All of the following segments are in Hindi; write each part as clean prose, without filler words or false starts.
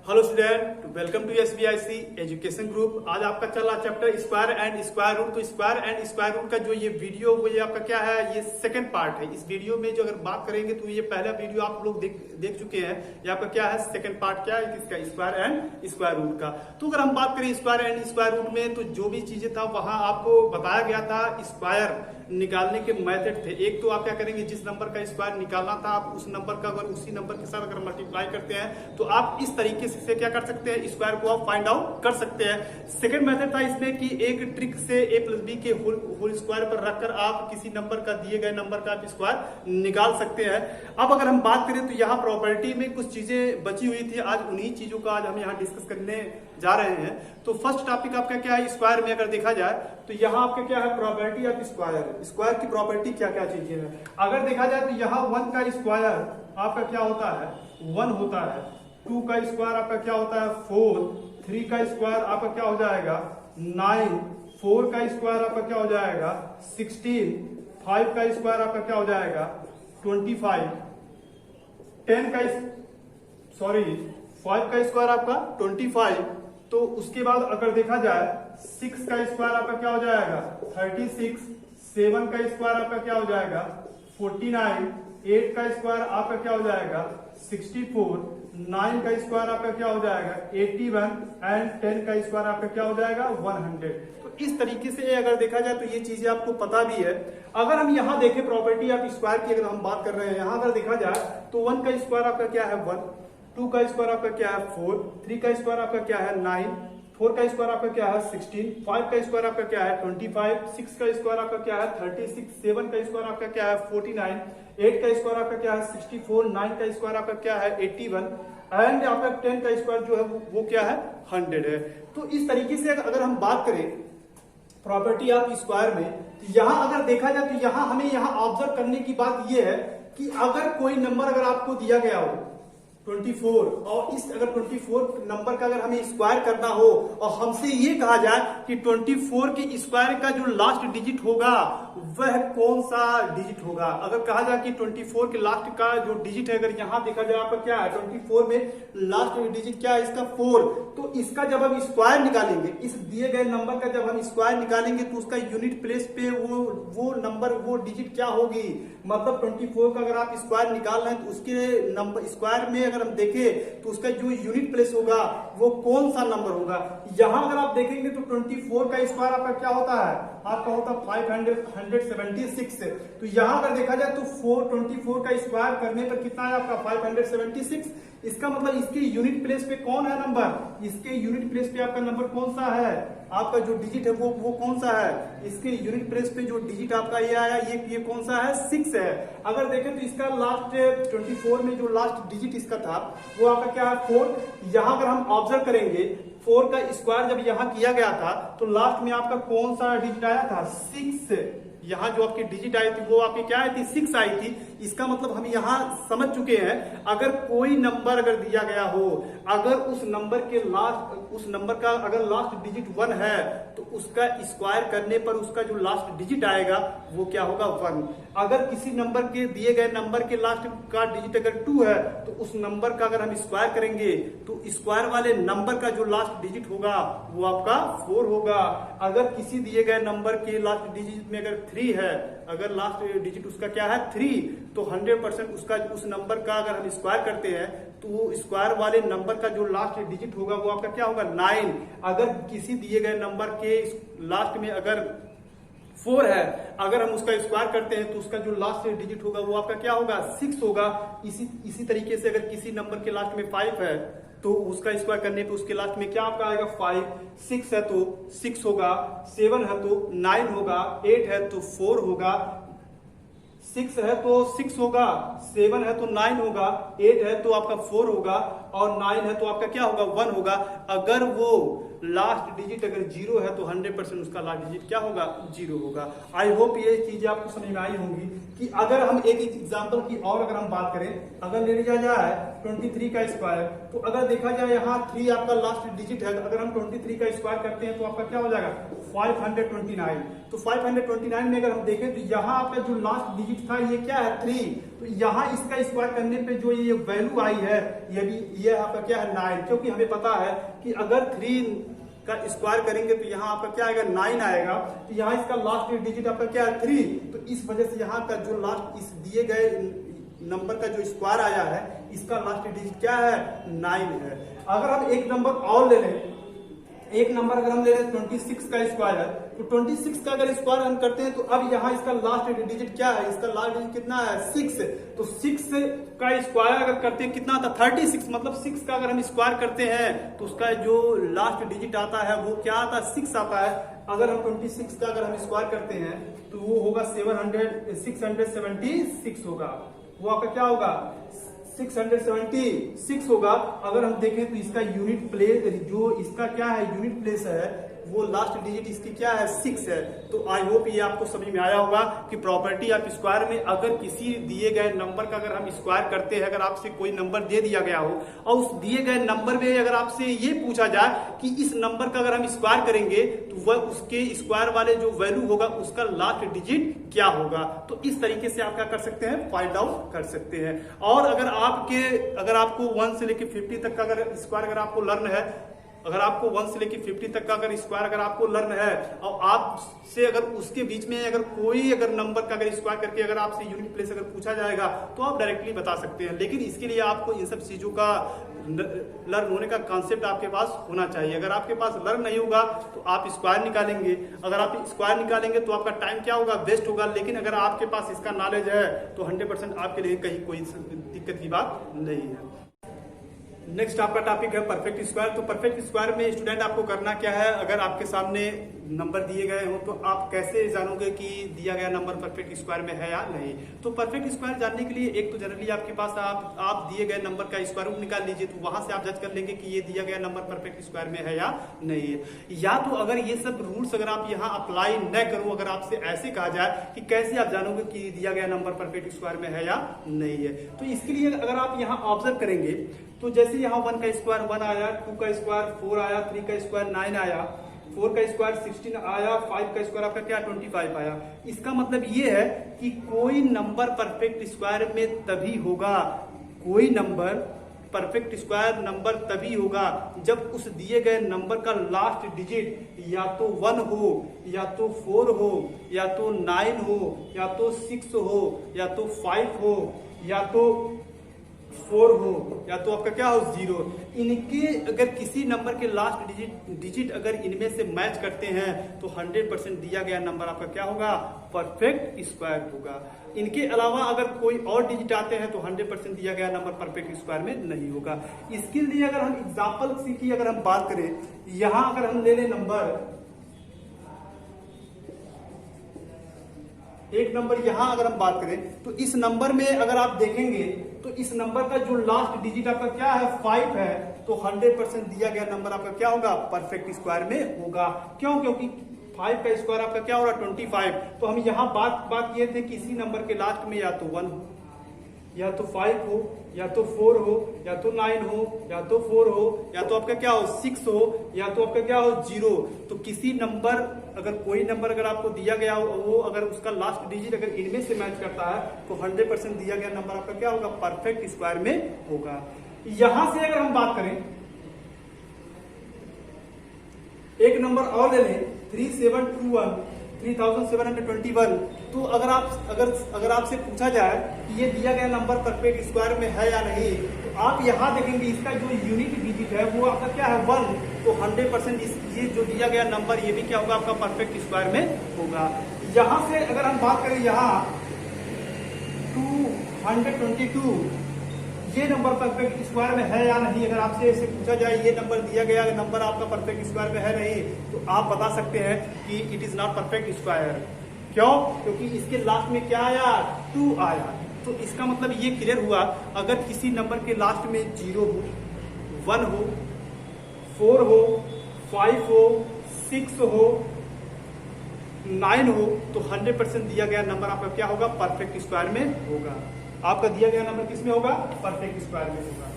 Hello student, welcome to SBIC education group. आज आपका चल रहा chapter square and square root. तो स्क्वायर एंड स्क्वायर रूट का जो ये वीडियो वो ये आपका क्या है, ये सेकंड पार्ट है। इस वीडियो में जो अगर बात करेंगे तो ये पहला वीडियो आप लोग देख चुके हैं। ये आपका क्या है, सेकंड पार्ट क्या है इसका, स्क्वायर एंड स्क्वायर रूट का। तो अगर हम बात करें स्क्वायर एंड स्क्वायर रूट में, तो जो भी चीजें था वहां आपको बताया गया था स्क्वायर निकालने के मेथड थे। एक तो आप क्या करेंगे, जिस नंबर का स्क्वायर निकालना था आप उस नंबर का अगर उसी नंबर के साथ अगर मल्टीप्लाई करते हैं तो आप इस तरीके से क्या कर सकते हैं, स्क्वायर को आप फाइंड आउट कर सकते हैं। सेकंड मेथड था इसमें कि एक ट्रिक से a प्लस बी के होल स्क्वायर पर रखकर आप किसी नंबर का, दिए गए नंबर का आप स्क्वायर निकाल सकते हैं। अब अगर हम बात करें तो यहाँ प्रॉपर्टी में कुछ चीजें बची हुई थी। आज उन्हीं चीजों का आज हम यहाँ डिस्कस करने जा रहे हैं। तो फर्स्ट टॉपिक आपका क्या है, स्क्वायर में अगर देखा जाए तो यहाँ आपका क्या है, प्रॉपर्टी ऑफ स्क्वायर। स्क्वायर की प्रॉपर्टी क्या क्या चीजें हैं अगर देखा जाए तो यहाँ 1 का स्क्वायर आपका क्या होता है, 1 होता है। 2 का स्क्वायर आपका क्या होता है, 4। 3 का स्क्वायर आपका क्या हो जाएगा, 9। 4 का स्क्वायर आपका क्या हो जाएगा, 16। 5 का स्क्वायर आपका क्या हो जाएगा, 25। 5 का स्क्वायर आपका 25। तो उसके बाद अगर देखा जाए 6 का स्क्वायर आपका क्या हो जाएगा, 36। 7 का स्क्वायर आपका क्या हो जाएगा, 49। 8 का स्क्वायर आपका क्या हो जाएगा, 64। 9 का स्क्वायर आपका क्या हो जाएगा, 81। एंड 10 का स्क्वायर आपका क्या हो जाएगा, 100। तो इस तरीके से अगर देखा जाए तो ये चीजें आपको पता भी है। अगर हम यहाँ देखें प्रॉपर्टी ऑफ स्क्वायर की अगर हम बात कर रहे हैं, यहाँ अगर देखा जाए तो 1 का स्क्वायर आपका क्या है, 1। 2 का स्क्वायर आपका क्या है, 4। 3 का स्क्वायर आपका क्या है, 9। 4 का स्क्वायर आपका क्या है, 16। 5 का स्क्वायर आपका क्या है, 25। 6 का स्क्वायर आपका क्या है, 36। 7 का स्क्वायर आपका क्या है, 49। 8 का स्क्वायर आपका क्या है, 64। 9 का स्क्वायर आपका क्या है, 81। एंड आपका 10 का स्क्वायर जो है वो क्या है, 100 है। तो इस तरीके से अगर हम बात करें प्रॉपर्टी ऑफ स्क्वायर में, तो यहाँ अगर देखा जाए तो यहाँ हमें यहाँ ऑब्जर्व करने की बात यह है कि अगर कोई नंबर अगर आपको दिया गया हो 24 और इस अगर 24 नंबर का अगर हमें स्क्वायर करना हो और हमसे ये कहा जाए कि 24 के स्क्वायर का जो लास्ट डिजिट होगा वह कौन सा डिजिट होगा। अगर कहा जाए कि 24 के लास्ट का जो डिजिट है, अगर यहाँ देखा जाए आपका क्या है, 24 में लास्ट डिजिट क्या है इसका, 4। तो इसका जब हम स्क्वायर निकालेंगे, इस दिए गए नंबर का जब हम स्क्वायर निकालेंगे तो उसका यूनिट प्लेस पे वो नंबर वो डिजिट क्या होगी। मतलब 24 का अगर आप स्क्वायर निकाल रहे हैं तो उसके नंबर स्क्वायर में अगर हम देखें तो उसका जो यूनिट प्लेस होगा वो कौन सा नंबर होगा। यहां अगर आप देखेंगे तो 24 का स्क्वायर आपका क्या होता है, आपका होता है 576। तो यहां अगर देखा जाए तो 24 का स्क्वायर करने पर कितना है आपका, 576। इसका मतलब इसके यूनिट प्लेस पे कौन है नंबर, इसके यूनिट प्लेस पे आपका नंबर कौन सा है, आपका जो डिजिट है वो कौन सा है। इसके यूनिट प्लेस पे जो डिजिट आपका ये आया ये कौन सा है, 6 है। अगर देखें तो इसका लास्ट 24 में जो लास्ट डिजिट इसका था वो आपका क्या है, 4। यहाँ अगर हम ऑब्जर्व करेंगे 4 का स्क्वायर जब यहाँ किया गया था तो लास्ट में आपका कौन सा डिजिट आया था, 6। यहाँ जो आपकी डिजिट आई थी वो आपकी क्या आई थी, 6 आई थी। इसका मतलब हम यहाँ समझ चुके हैं अगर कोई नंबर अगर दिया गया हो, अगर उस नंबर का अगर लास्ट डिजिट 1 है तो उसका स्क्वायर करने पर उसका जो लास्ट डिजिट आएगा वो क्या होगा, 1। अगर किसी नंबर के दिए गए नंबर के लास्ट का डिजिट अगर 2 है तो उस नंबर का अगर हम स्क्वायर करेंगे तो स्क्वायर वाले नंबर का जो लास्ट डिजिट होगा वो आपका 4 होगा। अगर किसी दिए गए नंबर के लास्ट डिजिट में अगर 3 है, अगर लास्ट डिजिट उसका क्या है, 3, तो 100% उसका उस नंबर का अगर हम स्क्वायर करते हैं तो स्क्वायर वाले नंबर का जो लास्ट डिजिट होगा वो आपका क्या होगा, 9। अगर किसी दिए गए नंबर के लास्ट में अगर 4 है, अगर हम उसका स्क्वायर करते हैं तो उसका जो लास्ट डिजिट होगा वो आपका क्या होगा, 6 होगा। इसी तरीके से अगर किसी नंबर के लास्ट में 5 है तो उसका स्क्वायर करने पे उसके लास्ट में क्या आपका आएगा, 5। 6 है तो 6 होगा। 7 है तो 9 होगा। 8 है तो 4 होगा। 6 है तो 6 होगा। 7 है तो 9 होगा। 8 है तो आपका 4 होगा और 9 है तो आपका क्या होगा, 1 होगा। अगर वो लास्ट डिजिट अगर 0 है तो 100% उसका लास्ट डिजिट क्या होगा, 0 होगा। आई होप ये चीजें आपको समझ में आई होंगी कि अगर हम एक एग्जांपल की और अगर हम बात करें, अगर ले लिया जाए 23 का स्क्वायर, तो अगर देखा जाए यहाँ 3 आपका लास्ट डिजिट है, अगर हम 23 का स्क्वायर करते हैं तो आपका क्या हो जाएगा, 529। तो 529 में अगर हम देखें तो यहाँ आपका जो लास्ट डिजिट था ये क्या है, 3। तो यहाँ इसका स्क्वायर करने पे जो ये वैल्यू आई है ये आपका क्या है 9, क्योंकि हमें पता है कि अगर 3 का स्क्वायर करेंगे तो यहाँ आपका क्या आएगा 9 आएगा। तो यहाँ इसका लास्ट डिजिट आपका क्या है 3, तो इस वजह से यहाँ का जो लास्ट इस दिए गए नंबर का जो स्क्वायर आया है इसका लास्ट डिजिट क्या है 9 है। अगर हम एक नंबर और ले लें, एक नंबर अगर हम ले लें 26 का स्क्वायर, तो 26 का अगर स्क्वायर हम करते हैं तो अब यहाँ इसका लास्ट डिजिट क्या है, इसका लास्ट डिजिट कितना है 6। तो 6 का स्क्वायर अगर करते हैं कितना आता 36, मतलब 6 का अगर हम स्क्वायर करते हैं तो उसका जो लास्ट डिजिट आता है वो क्या आता है 6 आता है। अगर हम 26 का अगर हम स्क्वायर करते हैं तो वो होगा 676 होगा, वो आपका क्या होगा 676 होगा। अगर हम देखें तो इसका यूनिट प्लेस, जो इसका क्या है यूनिट प्लेस है, वो लास्ट डिजिट इसकी क्या है 6 है। तो आई होप ये आपको समझ में आया होगा कि प्रॉपर्टी ऑफ स्क्वायर में अगर किसी दिए गए नंबर का अगर हम स्क्वायर करते हैं, अगर आपसे कोई नंबर दे दिया गया हो और उस दिए गए नंबर में अगर आपसे ये पूछा जाए कि इस नंबर का अगर हम स्क्वायर करेंगे तो वह उसके स्क्वायर वाले जो वैल्यू होगा उसका लास्ट डिजिट क्या होगा, तो इस तरीके से आप क्या कर सकते हैं फाइंड आउट कर सकते हैं। और अगर आपको 1 से लेकर 50 तक का अगर स्क्वायर अगर आपको लर्न है, अगर आपको 1 से लेकर 50 तक का अगर स्क्वायर अगर आपको लर्न है और आपसे अगर उसके बीच में अगर कोई अगर नंबर का अगर स्क्वायर करके अगर आपसे यूनिट प्लेस अगर पूछा जाएगा तो आप डायरेक्टली बता सकते हैं। लेकिन इसके लिए आपको इन सब चीजों का लर्न होने का कॉन्सेप्ट आपके पास होना चाहिए। अगर आपके पास लर्न नहीं होगा तो आप स्क्वायर निकालेंगे, अगर आप स्क्वायर निकालेंगे तो आपका टाइम क्या होगा वेस्ट होगा। लेकिन अगर आपके पास इसका नॉलेज है तो 100% आपके लिए कहीं कोई दिक्कत की बात नहीं है। नेक्स्ट आपका टॉपिक है परफेक्ट स्क्वायर। तो परफेक्ट स्क्वायर में स्टूडेंट आपको करना क्या है, अगर आपके सामने नंबर दिए गए हो तो आप कैसे जानोगे कि दिया गया नंबर परफेक्ट स्क्वायर में है या नहीं। तो परफेक्ट स्क्वायर जानने के लिए एक तो जनरली आपके पास आप दिए गए नंबर का स्क्वायर रूट निकाल लीजिए, तो वहां से आप जज कर लेंगे कि ये दिया गया नंबर परफेक्ट स्क्वायर में है या नहीं है। या तो अगर ये सब रूल्स अगर आप यहाँ अप्लाई न करो, अगर आपसे ऐसे कहा जाए कि कैसे आप जानोगे कि दिया गया नंबर परफेक्ट स्क्वायर में है या नहीं है, तो इसके लिए अगर आप यहाँ ऑब्जर्व करेंगे तो जैसे यहाँ 1 का स्क्वायर 1 आया, 2 का स्क्वायर 4 आया, 3 का स्क्वायर 9 आया, 4 का स्क्वायर 16 आया, 5 का स्क्वायर आपका क्या 25 आया। इसका मतलब ये है कि कोई नंबर परफेक्ट स्क्वायर में तभी होगा, कोई नंबर परफेक्ट स्क्वायर नंबर तभी होगा जब उस दिए गए नंबर का लास्ट डिजिट या तो 1 हो, या तो 4 हो, या तो 9 हो, या तो 6 हो, या तो 5 हो, या तो 4 हो, या तो आपका क्या हो 0। इनके अगर किसी नंबर के लास्ट डिजिट अगर इनमें से मैच करते हैं तो 100% दिया गया नंबर आपका क्या होगा परफेक्ट स्क्वायर होगा। इनके अलावा अगर कोई और डिजिट आते हैं तो 100% दिया गया नंबर परफेक्ट स्क्वायर में नहीं होगा। इसके लिए अगर हम एग्जाम्पल की अगर हम बात करें, यहां अगर हम ले लें नंबर, एक नंबर यहां अगर हम बात करें तो इस नंबर में अगर आप देखेंगे तो इस नंबर का जो लास्ट डिजिट आपका क्या है 5 है, तो 100% दिया गया नंबर आपका क्या होगा परफेक्ट स्क्वायर में होगा। क्यों? क्योंकि 5 का स्क्वायर आपका क्या हो रहा 25। तो हम यहाँ बात किए थे कि इसी नंबर के लास्ट में या तो 1 हो, या तो 5 हो, या तो 4 हो, या तो 9 हो, या तो 4 हो, या तो आपका क्या हो 6 हो, या तो आपका क्या हो 0। तो किसी नंबर अगर कोई नंबर अगर आपको दिया गया हो वो अगर उसका लास्ट डिजिट अगर इनमें से मैच करता है तो 100% दिया गया नंबर आपका क्या होगा परफेक्ट स्क्वायर में होगा। यहां से अगर हम बात करें, एक नंबर और ले लें 3721, तो अगर आपसे पूछा जाए कि ये दिया गया नंबर परफेक्ट स्क्वायर में है या नहीं, तो आप यहां देखेंगे इसका जो यूनिट डिजिट है वो आपका क्या है 1, तो 100% ये जो दिया गया नंबर ये भी क्या होगा आपका परफेक्ट स्क्वायर में होगा। यहां से अगर हम बात करें यहाँ 222, ये नंबर परफेक्ट स्क्वायर में है या नहीं, अगर आपसे ऐसे पूछा जाए ये नंबर दिया गया नंबर आपका परफेक्ट स्क्वायर में है नहीं, तो आप बता सकते हैं कि it is not perfect square. क्यों? क्योंकि इसके लास्ट में क्या आया 2 आया। तो इसका मतलब ये क्लियर हुआ अगर किसी नंबर के लास्ट में 0 हो, 1 हो, 4 हो, 5 हो, 6 हो, 9 हो, तो 100% दिया गया नंबर आपका क्या होगा परफेक्ट स्क्वायर में होगा। आपका दिया गया नंबर किस में होगा परफेक्ट स्क्वायर में होगा।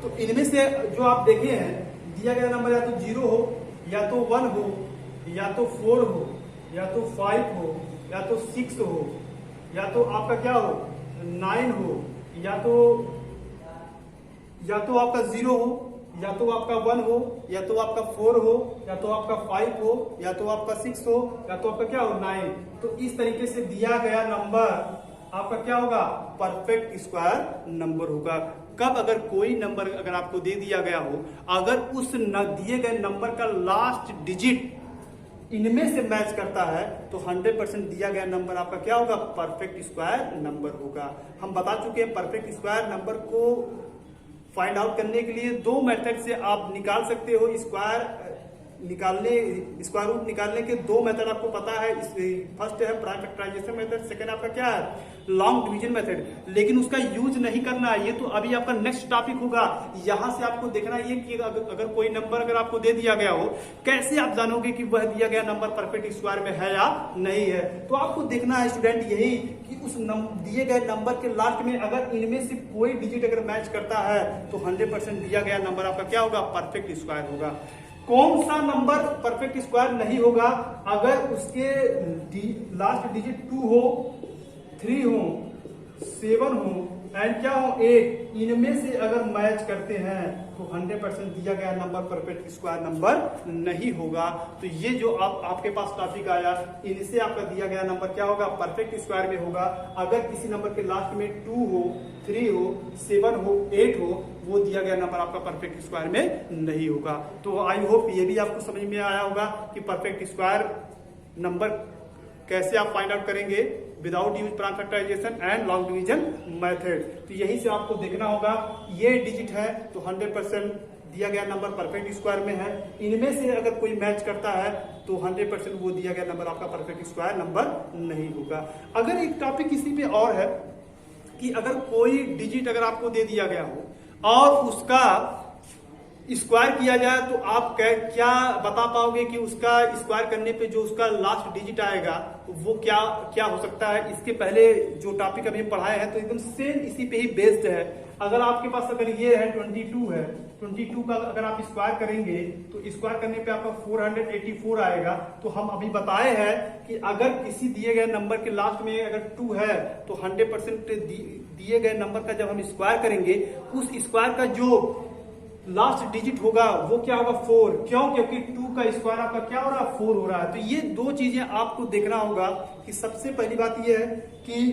तो इनमें से जो आप देखे हैं दिया गया नंबर या तो 0 हो, या तो 1 हो, या तो 4 हो, या तो 5 हो, या तो 6 हो, या तो आपका क्या हो 9 हो, या तो आपका 0 हो, या तो आपका 1 हो, या तो आपका 4 हो, या तो आपका 5 हो, या तो आपका 6 हो, या तो आपका क्या हो 9। तो इस तरीके से दिया गया नंबर आपका क्या होगा परफेक्ट स्क्वायर नंबर होगा। कब अगर कोई नंबर अगर आपको दे दिया गया हो, अगर उस दिए गए नंबर का लास्ट डिजिट इनमें से मैच करता है तो 100% दिया गया नंबर आपका क्या होगा परफेक्ट स्क्वायर नंबर होगा। हम बता चुके हैं परफेक्ट स्क्वायर नंबर को फाइंड आउट करने के लिए दो मेथड से आप निकाल सकते हो। स्क्वायर रूट निकालने के दो मेथड आपको पता है। फर्स्ट है प्राइम फैक्टराइजेशन मेथड, सेकंड आपका क्या है लॉन्ग डिवीजन मेथड। लेकिन उसका यूज नहीं करना है, ये तो अभी आपका नेक्स्ट टॉपिक होगा। यहां से आपको देखना ये कि अगर कोई नंबर अगर आपको दे दिया गया हो, कैसे आप जानोगे कि वह दिया गया नंबर परफेक्ट स्क्वायर में है या नहीं है। तो आपको देखना है स्टूडेंट यही कि उस दिए गए नंबर के लास्ट में अगर इनमें से कोई डिजिट अगर मैच करता है तो 100% दिया गया नंबर आपका क्या होगा परफेक्ट स्क्वायर होगा। कौन सा नंबर परफेक्ट स्क्वायर नहीं होगा? अगर उसके लास्ट डिजिट 2 हो, 3 हो, 7 हो एंड क्या हो 8, इनमें से अगर मैच करते हैं तो 100% दिया गया नंबर परफेक्ट स्क्वायर नंबर नहीं होगा। तो ये जो आपके पास टॉपिक आया, इनसे आपका दिया गया नंबर क्या होगा परफेक्ट स्क्वायर में होगा। अगर किसी नंबर के लास्ट में 2 हो, 3 हो, 7 हो, 8 हो, वो दिया गया नंबर आपका परफेक्ट स्क्वायर में नहीं होगा। तो आई होप ये भी आपको समझ में आया होगा कि परफेक्ट स्क्वायर नंबर कैसे आप फाइंड आउट करेंगे without use prime factorisation and long division method. तो यही से आपको देखना होगा ये डिजिट है तो 100% दिया गया नंबर परफेक्ट स्क्वायर में है। इनमें से अगर कोई मैच करता है तो 100% वो दिया गया नंबर आपका परफेक्ट स्क्वायर नंबर नहीं होगा। अगर एक टॉपिक इसी पे और है कि अगर कोई डिजिट अगर आपको दे दिया गया हो और उसका स्क्वायर किया जाए तो आप क्या बता पाओगे कि उसका स्क्वायर करने पे जो उसका लास्ट डिजिट आएगा वो क्या क्या हो सकता है। इसके पहले जो टॉपिक अभी पढ़ाए हैं तो एकदम सेम इसी पे ही बेस्ड है। अगर आपके पास अगर ये है 22 है, 22 का अगर आप स्क्वायर करेंगे तो स्क्वायर करने पे आपका 484 आएगा। तो हम अभी बताए हैं कि अगर किसी दिए गए नंबर के लास्ट में अगर 2 है तो 100% दिए गए नंबर का जब हम स्क्वायर करेंगे उस स्क्वायर का जो लास्ट डिजिट होगा वो क्या होगा 4। क्यों? क्योंकि 2 का स्क्वायर आपका क्या हो रहा है 4 हो रहा है। तो ये दो चीजें आपको देखना होगा कि सबसे पहली बात ये है कि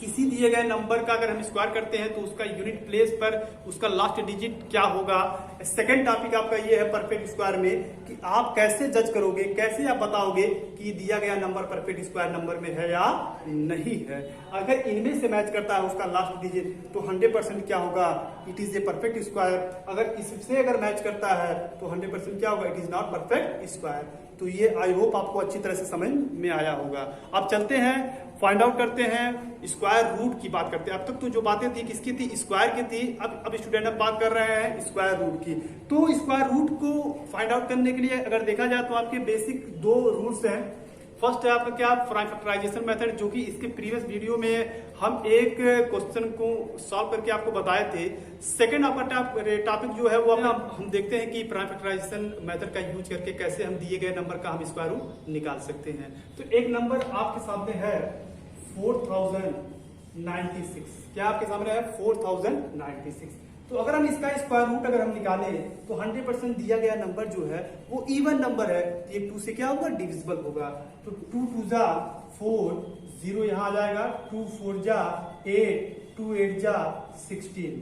किसी दिए गए नंबर का अगर हम स्क्वायर करते हैं तो उसका यूनिट प्लेस पर उसका लास्ट डिजिट क्या होगा। सेकंड टॉपिक आपका ये है परफेक्ट स्क्वायर में कि आप कैसे जज करोगे, कैसे आप बताओगे कि दिया गया नंबर परफेक्ट स्क्वायर नंबर में है या नहीं है। अगर इनमें से मैच करता है उसका लास्ट डिजिट तो 100% क्या होगा it is a perfect square. अगर इससे अगर मैच करता है तो 100% क्या होगा it is not perfect square. तो ये आई होप आपको अच्छी तरह से समझ में आया होगा। अब चलते हैं फाइंड आउट करते हैं स्क्वायर रूट की बात करते हैं। अब तक तो जो बातें थी किसकी थी स्क्वायर की थी। अब स्टूडेंट अब बात कर रहे हैं स्क्वायर रूट की। तो स्क्वायर रूट को फाइंड आउट करने के लिए अगर देखा जाए तो आपके बेसिक दो रूल्स हैं। फर्स्ट है आपका क्या प्राइम फैक्टराइजेशन मेथड, जो कि इसके प्रीवियस वीडियो में हम एक क्वेश्चन को सॉल्व करके आपको बताए थे। सेकंड आपका टॉपिक जो है वो हम देखते हैं कि प्राइम फैक्टराइजेशन मेथड का यूज करके कैसे हम दिए गए नंबर का हम स्क्वायर रूट निकाल सकते हैं। तो एक नंबर आपके सामने है 4096। क्या आपके सामने है 4096। तो अगर हम इसका स्क्वायर रूट अगर हम निकालें तो 100% दिया गया नंबर जो है वो इवन नंबर है। तो ये 2 से क्या होगा डिविजिबल होगा। तो 2 2 जा 4, 0 यहां आ जाएगा, 2 4 जा 8, 2 8 जा 16,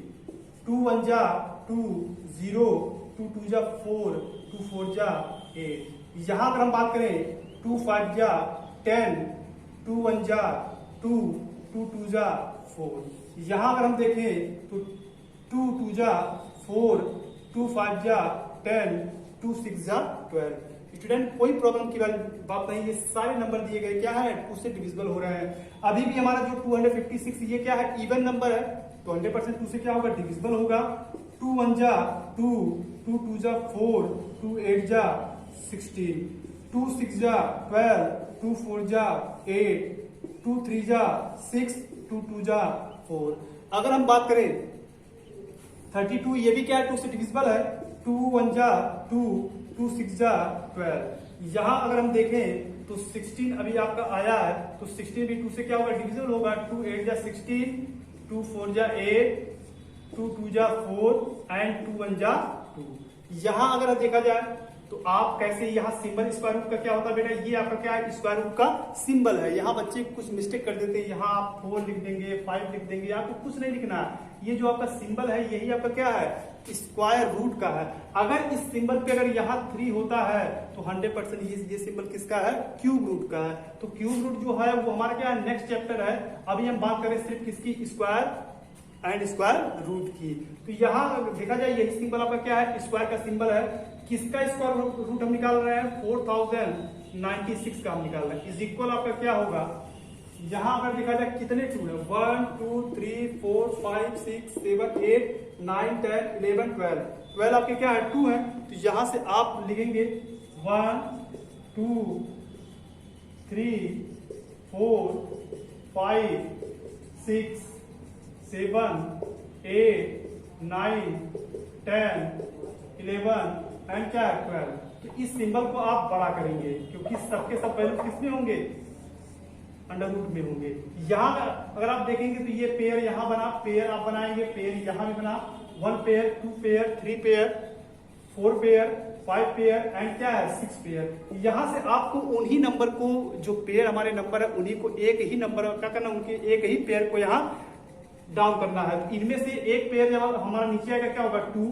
2 1 जा 2, 0, 2 2 जा 4, 2 4 जा 8। यहां अगर हम बात करें 2 5 जा 10, 2 1 जा 2, 2 2 जा 4। यहां अगर हम देखें तो 2 2 जा 4, 2 5 जा 10, 2 6 जा 12। स्टूडेंट कोई प्रॉब्लम की बात नहीं, ये सारे नंबर दिए गए क्या है उससे डिविजिबल हो रहे हैं। अभी भी हमारा जो 256 ये क्या है इवन नंबर है तो 100% 2 से क्या होगा डिविजिबल होगा। 2 1 जा 2, 2 2 जा 4, 2 8 जा 16, 2 6 जा 12, 2 4 जा 8, 2 3 जा 6, 2 2 जा 4। अगर हम बात करें 32 ये भी क्या है 2 से डिविजिबल है। 2 1 जा 2, 2 6 जा 12। यहाँ अगर हम देखें तो 16 अभी आपका आया है, तो 16 भी 2 से क्या होगा, डिविजन होगा। 2 8 जा 16, 2 4 जा 8, 2 2 जा 4 एंड 2 1 जा 2। यहाँ अगर देखा जाए तो आप कैसे, यहाँ सिंबल स्क्वायर रूट का क्या होता है बेटा, ये आपका क्या है, स्क्वायर रूट का सिंबल है। यहाँ बच्चे कुछ मिस्टेक कर देते हैं, यहाँ आप 4 लिख देंगे, 5 लिख देंगे, आपको कुछ नहीं लिखना है। ये जो आपका सिंबल है यही आपका क्या है, स्क्वायर रूट का है। अगर इस सिंबल पे अगर यहाँ 3 होता है तो 100% ये सिंबल किसका है, क्यूब रूट का है। तो क्यूब रूट जो है वो हमारा क्या है, नेक्स्ट चैप्टर है। अभी हम बात करें सिर्फ किसकी, स्क्वायर एंड स्क्वायर रूट की। तो यहाँ देखा जाए यही सिंबल आपका क्या है, स्क्वायर का सिंबल है। किसका स्क्वायर रूट हम निकाल रहे हैं, 4096 का हम निकाल रहे हैं। इज इक्वल आपका क्या होगा, यहाँ अगर देखा जाए कितने टू है, 1 2 3 4 5 6 7 8 9 10 11 12 12 आपके क्या है, 2 है। तो यहां से आप लिखेंगे 1 2 3 4 5 6 7 8 9 10 11 एंड क्या है 12। तो इस सिंबल को आप बड़ा करेंगे क्योंकि सबके सब वैल्यू किसमें होंगे, अंडर रूट में होंगे। यहाँ अगर आप देखेंगे तो ये पेयर यहाँ बना, पेयर आप बनाएंगे, पेयर यहाँ भी बना, 1 pair 2 pair 3 pair 4 pair 5 pair and क्या है 6 पेयर। यहाँ से आपको उन्हीं नंबर को, जो पेयर हमारे नंबर है उन्हीं को एक ही नंबर क्या करना, उनके एक ही पेयर को यहाँ डाउन करना है। तो इनमें से एक पेयर जब हमारा नीचे आएगा क्या होगा 2,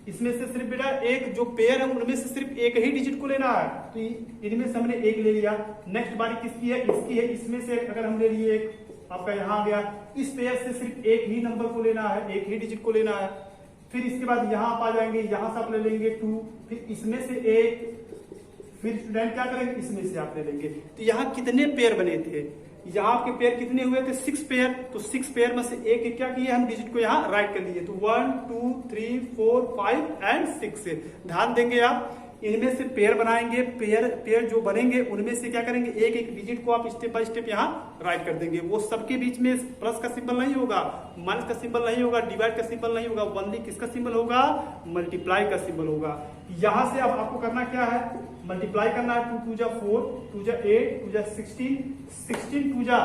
इसमें से सिर्फ बेटा एक जो पेयर है उनमें से सिर्फ एक ही डिजिट को लेना है। तो इनमें से हमने एक ले लिया, नेक्स्ट बारी किसकी है, इसकी है। इसमें से अगर हम ले लिए एक, आपका यहाँ आ गया, इस पेयर से सिर्फ एक ही नंबर को लेना है, एक ही डिजिट को लेना है। फिर इसके बाद यहाँ आप आ जाएंगे, यहाँ से आप ले लेंगे 2, फिर इसमें से एक, फिर स्टूडेंट क्या करेंगे, इसमें से आप ले लेंगे। तो यहाँ कितने पेयर बने थे, यहाँ आपके पेयर कितने हुए थे, 6 पेयर। तो 6 पेयर में से एक क्या किए हम, डिजिट को यहाँ राइट कर लिए। तो 1 2 3 4 5 एंड 6 से ध्यान देंगे आप, इनमें से पेयर बनाएंगे, पेयर जो बनेंगे उनमें से क्या करेंगे, एक एक डिजिट को आप स्टेप बाय स्टेप यहाँ राइट कर देंगे। वो सबके बीच में प्लस का सिंबल नहीं होगा, माइनस का सिंबल नहीं होगा, डिवाइड का सिंबल नहीं होगा, ओनली किसका सिंबल होगा, मल्टीप्लाई का सिंबल होगा। यहां से अब आपको करना क्या है, मल्टीप्लाई करना है। 2 2 जा 4, 2 जा 8, 2 जा 16, 16 2 जा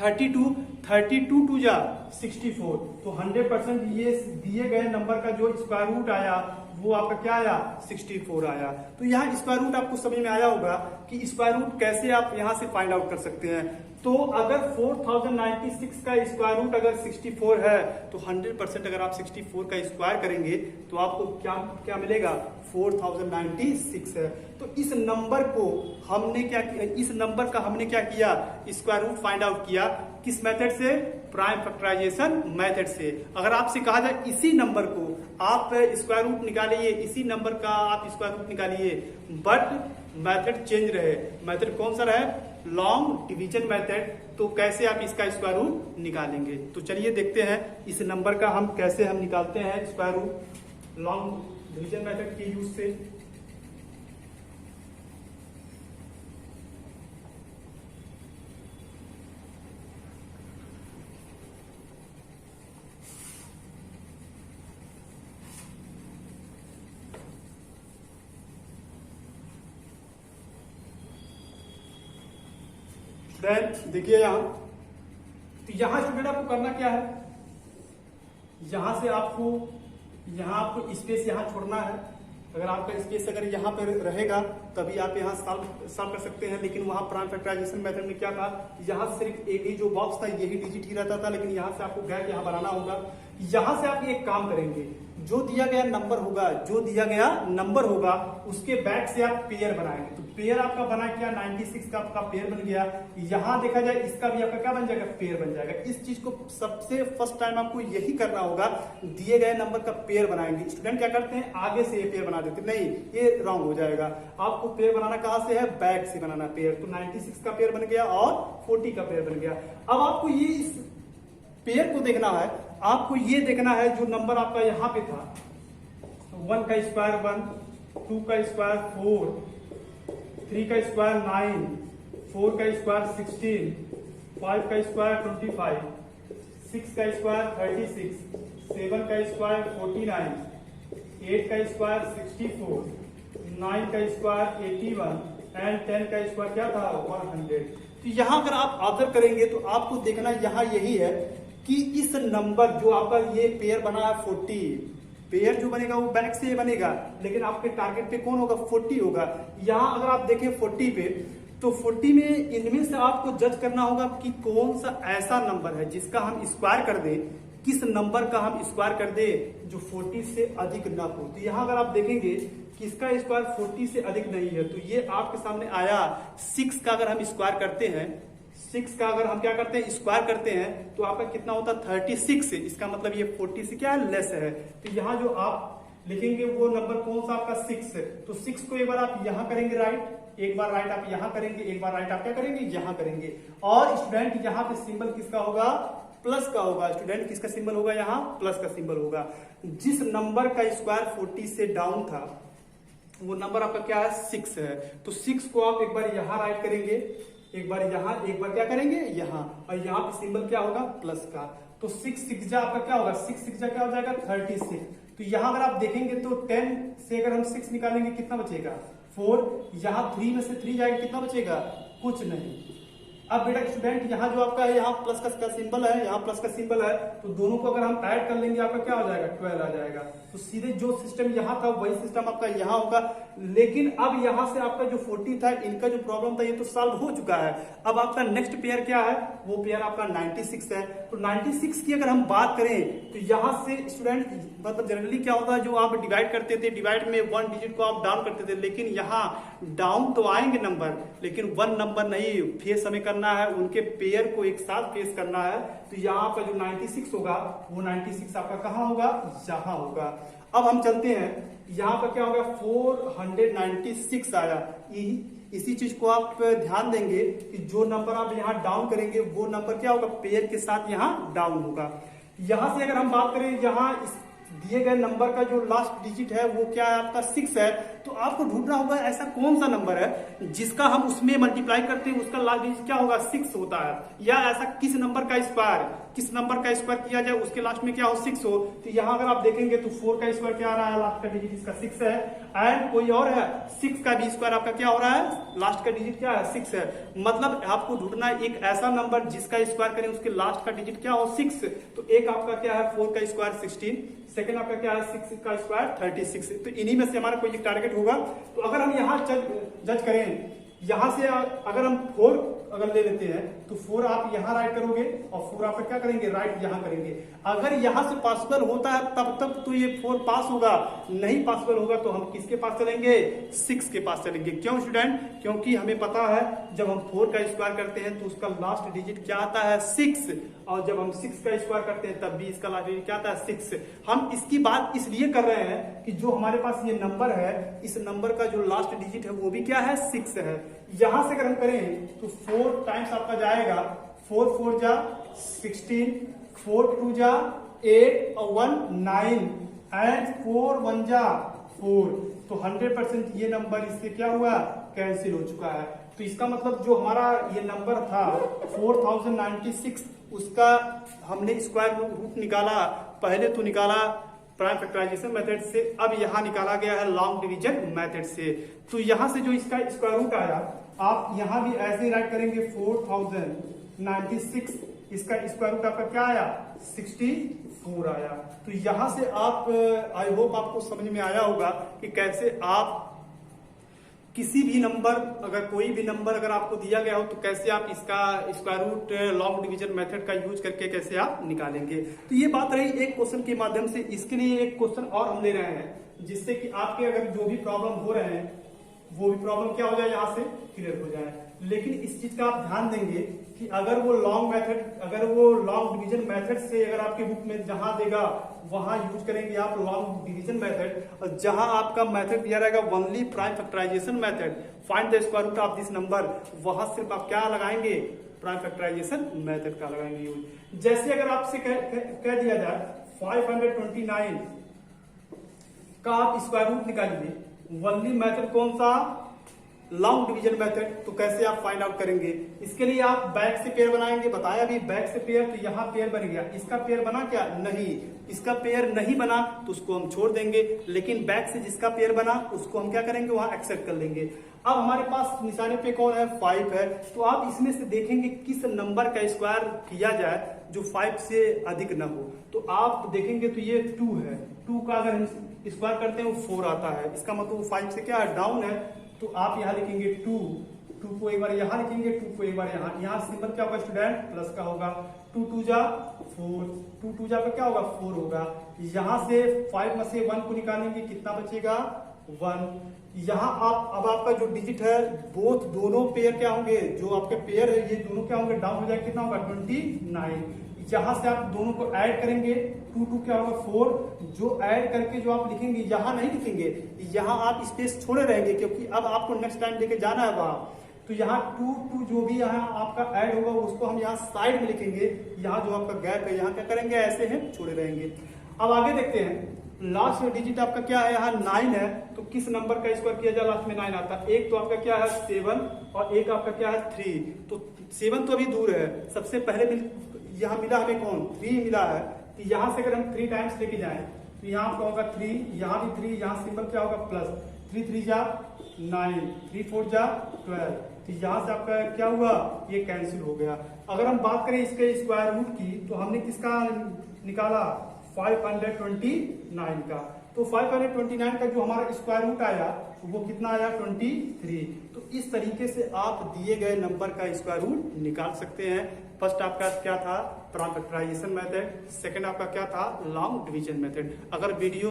32, 32 2 जा 64। तो 100% ये दिए गए नंबर का जो स्क्वायर रूट आया वो आपका क्या आया, 64 आया। तो यहाँ स्क्वायर रूट आपको समझ में आया होगा कि स्क्वायर रूट कैसे आप यहाँ से फाइंड आउट कर सकते हैं। तो अगर 4096 का स्क्वायर रूट अगर 64 है तो 100% अगर आप 64 का स्क्वायर करेंगे तो आपको क्या क्या मिलेगा, 4096 है। तो इस नंबर को हमने क्या किया, इस नंबर का हमने क्या किया, स्क्वायर रूट फाइंड आउट किया। किस मेथड से, प्राइम फैक्टराइजेशन मेथड से। अगर आपसे कहा जाए इसी नंबर को आप स्क्वायर रूट निकालिए, इसी नंबर का आप स्क्वायर रूट निकालिए, बट मेथड चेंज रहे, मेथड कौन सा रहे, लॉन्ग डिवीजन मेथड, तो कैसे आप इसका स्क्वायर रूट निकालेंगे। तो चलिए देखते हैं इस नंबर का हम कैसे हम निकालते हैं square root long division method के यूज से। देखिए यहाँ, तो यहाँ स्टूडेंट आपको करना क्या है, यहां से आपको आपको स्पेस यहाँ छोड़ना है। अगर आपका स्पेस अगर यहाँ पर रहेगा तभी आप यहाँ सॉल्व कर सकते हैं। लेकिन वहां प्राइम फैक्टराइजेशन मेथड में क्या था, यहाँ सिर्फ एक ही जो बॉक्स था यही डिजिट ही रहता था, लेकिन यहाँ से आपको गैप यहाँ बनाना होगा। यहाँ से आप एक काम करेंगे, जो दिया गया नंबर होगा उसके बैक से आप पेयर बनाएंगे। तो पेयर आपका बना क्या, 96 का आपका पेयर बन गया। यहाँ देखा जाए इसका भी आपका क्या बन जाएगा, पेयर बन जाएगा। इस चीज को सबसे फर्स्ट टाइम आपको यही करना होगा, दिए गए नंबर का पेयर बनाएंगे। स्टूडेंट क्या करते हैं, आगे से ये पेयर बना देते, नहीं ये रॉन्ग हो जाएगा। आपको पेयर बनाना कहां से है, बैक से बनाना पेयर। तो 96 का पेयर बन गया और 40 का पेयर बन गया। अब आपको ये इस पेयर को देखना है, आपको ये देखना है जो नंबर आपका यहाँ पे था, 1 का स्क्वायर 1, 2 का स्क्वायर 4, 3 का स्क्वायर 9, 4 का स्क्वायर 16, 5 का स्क्वायर 25, 6 का स्क्वायर 36, 7 का स्क्वायर 49, 8 का स्क्वायर 64, 9 का स्क्वायर 81 एंड 10 का स्क्वायर क्या था 100। तो यहाँ अगर आप आंसर करेंगे तो आपको देखना यहाँ यही है कि इस नंबर जो आपका ये पेयर बना है 40, पेयर जो बनेगा वो बैक से बनेगा, लेकिन आपके टारगेट पे कौन होगा 40 होगा। यहाँ अगर आप देखें 40 पे, तो 40 में इनमें से आपको जज करना होगा कि कौन सा ऐसा नंबर है जिसका हम स्क्वायर कर दें, किस नंबर का हम स्क्वायर कर दें जो 40 से अधिक ना हो। तो यहाँ अगर आप देखेंगे कि इसका स्क्वायर 40 से अधिक नहीं है, तो ये आपके सामने आया 6 का अगर हम स्क्वायर करते हैं, 6 का अगर हम क्या करते हैं स्क्वायर करते हैं तो आपका कितना होता है 36। इसका मतलब ये 40 से क्या लेस है। तो यहाँ जो आप लिखेंगे वो नंबर कौन सा आपका 6 है। तो 6 को एक बार आप यहाँ करेंगे राइट, एक बार राइट आप यहाँ करेंगे, एक बार राइट आप क्या करेंगे यहाँ करेंगे। और स्टूडेंट यहाँ पे सिंबल किसका होगा प्लस का होगा। स्टूडेंट किसका सिंबल होगा यहाँ प्लस का सिंबल होगा। जिस नंबर का स्क्वायर 40 से डाउन था वो नंबर आपका क्या है 6 है। तो 6 को आप एक बार यहाँ राइट करेंगे, एक बार यहाँ, एक बार क्या करेंगे यहाँ, और यहाँ पे सिंबल क्या होगा प्लस का। तो 6 6 जा आपका क्या होगा 6 6 जा क्या हो जाएगा 36। तो यहाँ अगर आप देखेंगे तो 10 से अगर हम 6 निकालेंगे कितना बचेगा 4, यहाँ 3 में से 3 जाएगा कितना बचेगा कुछ नहीं। अब बेटा स्टूडेंट यहाँ जो आपका है यहाँ प्लस का सिंबल है, यहाँ प्लस का सिंबल है, तो दोनों को अगर हम ऐड कर लेंगे आपका क्या हो जाएगा 12 आ जाएगा। तो सीधे जो सिस्टम यहाँ था वही सिस्टम आपका यहाँ होगा। लेकिन अब यहाँ से आपका जो 40 था इनका जो प्रॉब्लम था ये तो सॉल्व हो चुका है। अब आपका नेक्स्ट पेयर क्या है वो पेयर आपका 96 है। तो 96 की अगर हम बात करें तो यहाँ से स्टूडेंट मतलब जनरली क्या होता है जो आप डिवाइड करते थे, डिवाइड में 1 डिजिट को आप डाउन करते थे, लेकिन यहाँ डाउन तो आएंगे नंबर लेकिन 1 नंबर नहीं फेस हमें करना है, उनके पेयर को एक साथ फेस करना है। तो यहाँ का जो 96 होगा वो 96 आपका कहाँ होगा यहाँ होगा। अब हम चलते हैं यहाँ पर क्या होगा 496 आया। इसी चीज को आप ध्यान देंगे कि जो नंबर आप यहाँ डाउन करेंगे वो नंबर क्या होगा पेयर के साथ यहाँ डाउन होगा। यहाँ से अगर हम बात करें यहाँ दिए गए नंबर का जो लास्ट डिजिट है वो क्या है आपका 6 है। तो आपको ढूंढना होगा ऐसा कौन सा नंबर है जिसका हम उसमें मल्टीप्लाई करते हैं उसका लास्ट डिजिट क्या होगा 6 होता है, या ऐसा किस नंबर का स्क्वायर किया जाए उसके लास्ट में क्या हो 6 हो। तो यहाँ अगर आप देखेंगे तो 4 का स्क्वायर क्या आ रहा है लास्ट का डिजिट इसका 6 है, एंड कोई और है 6 का भी स्क्वायर आपका क्या हो रहा है लास्ट का डिजिट क्या है 6 है। मतलब आपको ढूंढना एक ऐसा नंबर जिसका स्क्वायर करें उसके लास्ट का डिजिट क्या हो 6। तो एक आपका क्या है 4 का स्क्वायर 16, सेकंड आपका क्या है 6 का स्क्वायर 36। तो इन्हीं में से हमारा कोई एक टारगेट होगा। तो अगर हम यहाँ जज करें यहाँ से अगर हम 4 अगर ले लेते हैं तो 4 आप यहाँ राइट करोगे और 4 आप क्या करेंगे राइट यहाँ करेंगे। अगर यहाँ से पॉसिबल होता है तब तक तो ये 4 पास होगा, नहीं पॉसिबल होगा तो हम किसके पास चलेंगे 6 के पास चलेंगे। क्यों स्टूडेंट, क्योंकि हमें पता है जब हम 4 का स्क्वायर करते हैं तो उसका लास्ट डिजिट क्या आता है 6, और जब हम 6 का स्क्वायर करते हैं तब भी इसका लास्ट डिजिट क्या आता है 6। हम इसकी बात इसलिए कर रहे हैं कि जो हमारे पास ये नंबर है इस नंबर का जो लास्ट डिजिट है वो भी क्या है 6 है। यहां से अगर हम करें तो 4 टाइम्स आपका जाएगा 4 4 जा 16, 4 2 जा 8 और 1 9 एंड 4 1 जा 4। तो 100% ये नंबर इससे क्या हुआ कैंसिल हो चुका है। तो इसका मतलब जो हमारा ये नंबर था 4096 उसका हमने स्क्वायर रूट निकाला, पहले तो निकाला प्राइम फैक्टराइजेशन मेथड से, अब यहाँ निकाला गया है लॉन्ग डिवीजन मेथड से। तो यहाँ से जो इसका स्क्वायर रूट आया आप यहाँ भी ऐसे ही राइट करेंगे 4096 इसका स्क्वायर रूट आपका क्या आया 64 आया। तो यहाँ से आप आई होप आपको समझ में आया होगा कि कैसे आप किसी भी नंबर अगर कोई भी नंबर अगर आपको दिया गया हो तो कैसे आप इसका square root long division method का यूज करके कैसे आप निकालेंगे। तो ये बात रही एक क्वेश्चन के माध्यम से। इसके लिए एक क्वेश्चन और हम ले रहे हैं जिससे कि आपके अगर जो भी प्रॉब्लम हो रहे हैं वो भी प्रॉब्लम क्या हो जाए यहाँ से क्लियर हो जाए। लेकिन इस चीज का आप ध्यान देंगे कि अगर वो लॉन्ग डिवीजन मेथड से अगर आपके बुक में जहां देगा वहां यूज करेंगे आप लॉन्ग डिवीजन मेथड, और जहां आपका मेथड दिया रहेगा only prime factorisation method find the square root of this number, वहां सिर्फ आप क्या लगाएंगे प्राइम फैक्टराइजेशन मेथड का लगाएंगे यूज। जैसे अगर आपसे कह दिया जाए 529 का आप स्क्वायर रूट निकालिए, ओनली मेथड कौन सा लॉन्ग डिवीजन मेथड। तो कैसे आप फाइंड आउट करेंगे, इसके लिए आप बैक से पेयर बनाएंगे, बताया अभी बैक से पेयर, तो यहाँ पेयर बन गया, इसका पेयर बना क्या, नहीं, इसका पेयर नहीं बना तो उसको हम छोड़ देंगे, लेकिन बैक से जिसका पेयर बना उसको हम क्या करेंगे, वहां एक्सेप्ट कर लेंगे। अब हमारे पास निशाने पे कौन है, 5 है, तो आप इसमें से देखेंगे किस नंबर का स्क्वायर किया जाए जो 5 से अधिक ना हो। तो आप देखेंगे तो ये 2 है, 2 का अगर हम स्क्वायर करते हैं वो 4 आता है, इसका मतलब 5 से क्या डाउन है। तो आप यहाँ लिखेंगे 2 को एक बार यहाँ लिखेंगे, 2 को एक बार यहाँ सिंबल क्या होगा स्टूडेंट, प्लस का होगा, 2 2 जा 4, 2 2 जा पे क्या होगा 4 होगा। यहाँ से 5 में से 1 को निकालेंगे, कितना बचेगा 1। यहाँ आप अब आपका जो डिजिट है बोथ दोनों पेयर क्या होंगे, जो आपके पेयर है ये दोनों क्या होंगे, डाउन हो जाएगा, कितना होगा 29। यहाँ से आप दोनों को ऐड करेंगे, 2 2 क्या होगा 4, जो ऐड करके जो आप लिखेंगे यहाँ नहीं लिखेंगे, यहाँ आप स्पेस छोड़े रहेंगे क्योंकि अब आपको नेक्स्ट टाइम लेके जाना है वहां। तो यहाँ 2 2 जो भी यहाँ आपका ऐड होगा उसको हम यहाँ साइड में लिखेंगे, यहाँ जो आपका गैप है यहाँ क्या करेंगे, ऐसे हैं छोड़े रहेंगे। अब आगे देखते हैं, लास्ट डिजिट आपका क्या है, यहाँ 9 है, तो किस नंबर का स्क्वायर किया जाए लास्ट में 9 आता है। एक तो आपका क्या है 7 और एक आपका क्या है 3, तो 7 तो अभी दूर है, सबसे पहले यहाँ मिला हमें कौन, 3 मिला है, तो यहाँ से अगर हम 3 टाइम्स लेके जाए तो यहाँ आपका होगा 3, यहाँ भी 3, यहाँ सिंबल क्या होगा प्लस, 3 3 जा 9, 3 4 जा 12, तो यहाँ से आपका क्या हुआ, ये कैंसिल हो गया। अगर हम बात करें इसके स्क्वायर रूट की, तो हमने किसका निकाला 529 का, तो 529 का जो हमारा स्क्वायर रूट आया वो कितना आया 23। तो इस तरीके से आप दिए गए नंबर का स्क्वायर रूट निकाल सकते हैं। फर्स्ट आपका क्या था, फैक्टराइजेशन मेथड, सेकंड आपका क्या था, लॉन्ग डिवीजन मेथड। अगर वीडियो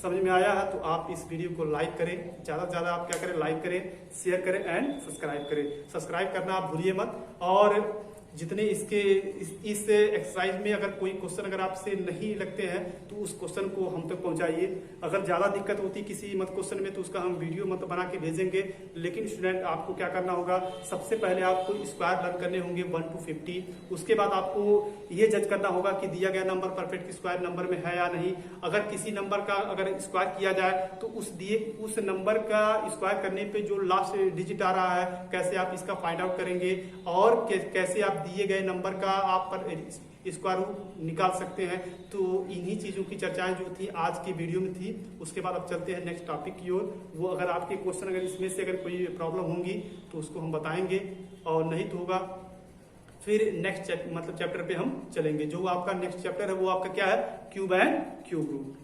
समझ में आया है तो आप इस वीडियो को लाइक करें, ज्यादा से ज्यादा आप क्या करें, लाइक करें, शेयर करें एंड सब्सक्राइब करें। सब्सक्राइब करना आप भूलिए मत, और जितने इसके इस एक्सरसाइज में अगर कोई क्वेश्चन अगर आपसे नहीं लगते हैं तो उस क्वेश्चन को हम तक पहुंचाइए। अगर ज्यादा दिक्कत होती किसी मत क्वेश्चन में तो उसका हम वीडियो मत बना के भेजेंगे। लेकिन स्टूडेंट आपको क्या करना होगा, सबसे पहले आपको स्क्वायर लर्न करने होंगे 1 to 50। उसके बाद आपको ये जज करना होगा कि दिया गया नंबर परफेक्ट स्क्वायर नंबर में है या नहीं। अगर किसी नंबर का अगर स्क्वायर किया जाए तो उस नंबर का स्क्वायर करने पे जो लास्ट डिजिट आ रहा है कैसे आप इसका फाइंड आउट करेंगे, और कैसे आप दिए गए नंबर का आप पर स्क्वायर रूट निकाल सकते हैं। तो इन्हीं चीजों की चर्चाएं जो थी आज की वीडियो में थी। उसके बाद अब चलते हैं नेक्स्ट टॉपिक की ओर। वो अगर आपके क्वेश्चन अगर इसमें से अगर कोई प्रॉब्लम होंगी तो उसको हम बताएंगे, और नहीं तो होगा फिर नेक्स्ट चैप्टर पे हम चलेंगे। जो आपका नेक्स्ट चैप्टर है वो आपका क्या है, क्यूब एंड क्यूब रूट।